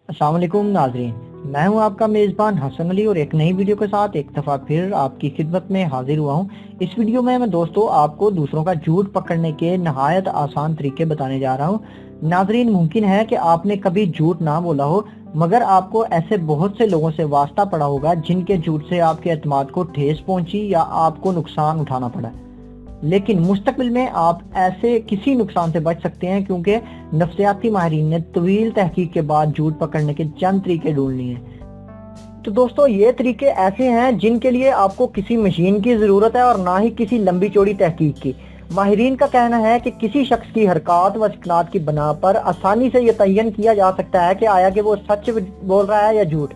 अस्सलाम वालेकुम नाजरीन, मैं हूं आपका मेज़बान हसन अली और एक नई वीडियो के साथ एक दफ़ा फिर आपकी खिदमत में हाजिर हुआ हूं। इस वीडियो में मैं दोस्तों आपको दूसरों का झूठ पकड़ने के नहायत आसान तरीके बताने जा रहा हूं। नाजरीन, मुमकिन है कि आपने कभी झूठ ना बोला हो, मगर आपको ऐसे बहुत से लोगों से वास्ता पड़ा होगा जिनके झूठ से आपके एतमाद को ठेस पहुंची या आपको नुकसान उठाना पड़ा। लेकिन मुस्तकबिल में आप ऐसे किसी नुकसान से बच सकते हैं, क्योंकि नफ्सियाती माहिरीन ने तवील तहकीक के बाद झूठ पकड़ने के चंद तरीके ढूंढ लिए हैं। तो दोस्तों, ये तरीके ऐसे हैं जिनके लिए आपको किसी मशीन की ज़रूरत है और ना ही किसी लंबी चौड़ी तहकीक की। माहिरीन का कहना है कि किसी शख्स की हरकत व सकनात की बना पर आसानी से यह तयन किया जा सकता है कि आया कि वो सच बोल रहा है या झूठ।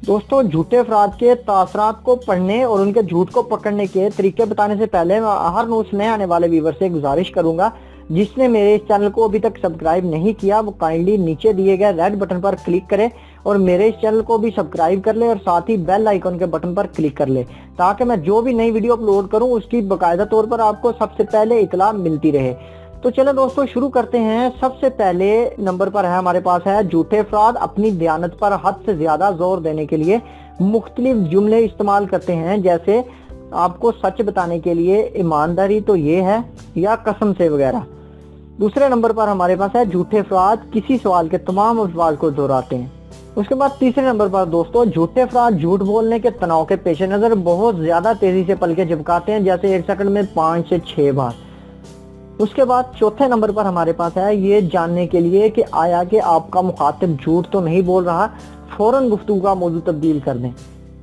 दोस्तों, झूठे अफराद के तासरात को पढ़ने और उनके झूठ को पकड़ने के तरीके बताने से पहले मैं हर रोज नए आने वाले व्यूवर से गुजारिश करूंगा, जिसने मेरे इस चैनल को अभी तक सब्सक्राइब नहीं किया वो काइंडली नीचे दिए गए रेड बटन पर क्लिक करे और मेरे इस चैनल को भी सब्सक्राइब कर ले और साथ ही बेल आइकन के बटन पर क्लिक कर ले, ताकि मैं जो भी नई वीडियो अपलोड करूं उसकी बाकायदा तौर पर आपको सबसे पहले इतला मिलती रहे। तो चलो दोस्तों, शुरू करते हैं। सबसे पहले नंबर पर है हमारे पास है झूठे अफराद अपनी दयानत पर हद से ज्यादा जोर देने के लिए मुख्तलिफ जुमले इस्तेमाल करते हैं, जैसे आपको सच बताने के लिए ईमानदारी तो ये है या कसम से वगैरह। दूसरे नंबर पर हमारे पास है झूठे अफराद किसी सवाल के तमाम अल्फाज को दोहराते हैं। उसके बाद तीसरे नंबर पर दोस्तों, झूठे अफराद झूठ बोलने के तनाव के पेश नजर बहुत ज्यादा तेजी से पलके झपकाते हैं, जैसे 1 सेकंड में 5 से 6 बार। उसके बाद चौथे नंबर पर हमारे पास है ये जानने के लिए कि आया कि आपका मुखातिब झूठ तो नहीं बोल रहा, फौरन गुफ्तगू का मौजू तब्दील कर दें।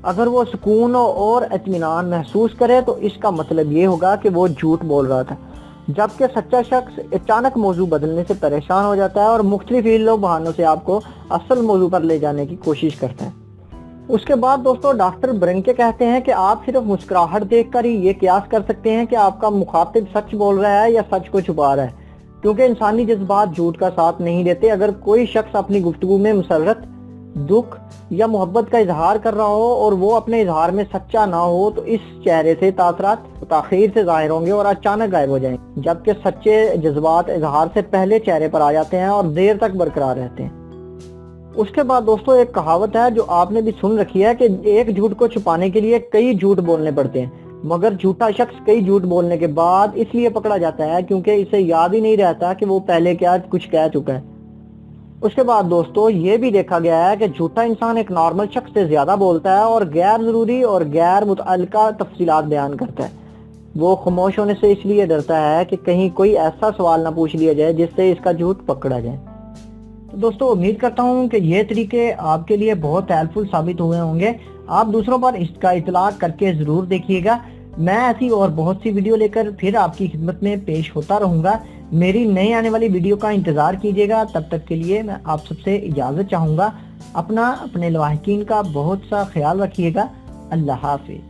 अगर वो सुकून और इत्मीनान महसूस करे तो इसका मतलब ये होगा कि वो झूठ बोल रहा था, जबकि सच्चा शख्स अचानक मौजू बदलने से परेशान हो जाता है और मुख्तलिफ हीलों बहानों से आपको असल मौजू पर ले जाने की कोशिश करता है। उसके बाद दोस्तों, डॉक्टर ब्रेनके कहते हैं कि आप सिर्फ मुस्कुराहट देखकर ही ये कियास कर सकते हैं कि आपका मुखातिब सच बोल रहा है या सच को छुपा रहा है, क्योंकि इंसानी जज्बात झूठ का साथ नहीं देते। अगर कोई शख्स अपनी गुफ्तगू में मुसर्रत, दुख या मोहब्बत का इजहार कर रहा हो और वो अपने इजहार में सच्चा ना हो, तो इस चेहरे से तासरात ताखीर से जाहिर होंगे और अचानक गायब हो जाएंगे, जबकि सच्चे जज्बात इजहार से पहले चेहरे पर आ जाते हैं और देर तक बरकरार रहते हैं। उसके बाद दोस्तों, एक कहावत है जो आपने भी सुन रखी है कि एक झूठ को छुपाने के लिए कई झूठ बोलने पड़ते हैं, मगर झूठा शख्स कई झूठ बोलने के बाद इसलिए पकड़ा जाता है क्योंकि इसे याद ही नहीं रहता कि वो पहले क्या कुछ कह चुका है। उसके बाद दोस्तों, ये भी देखा गया है कि झूठा इंसान एक नॉर्मल शख्स से ज्यादा बोलता है और गैर जरूरी और गैर मुतअल्लिका तफसीलात बयान करता है। वो खामोश होने से इसलिए डरता है कि कहीं कोई ऐसा सवाल ना पूछ लिया जाए जिससे इसका झूठ पकड़ा जाए। तो दोस्तों, उम्मीद करता हूँ कि ये तरीके आपके लिए बहुत हेल्पफुल साबित हुए होंगे। आप दूसरों पर इसका इतलाक करके जरूर देखिएगा। मैं ऐसी और बहुत सी वीडियो लेकर फिर आपकी खिदमत में पेश होता रहूंगा। मेरी नई आने वाली वीडियो का इंतजार कीजिएगा। तब तक के लिए मैं आप सबसे इजाजत चाहूंगा। अपने लवाहिकीन का बहुत सा ख्याल रखिएगा। अल्लाह हाफिज।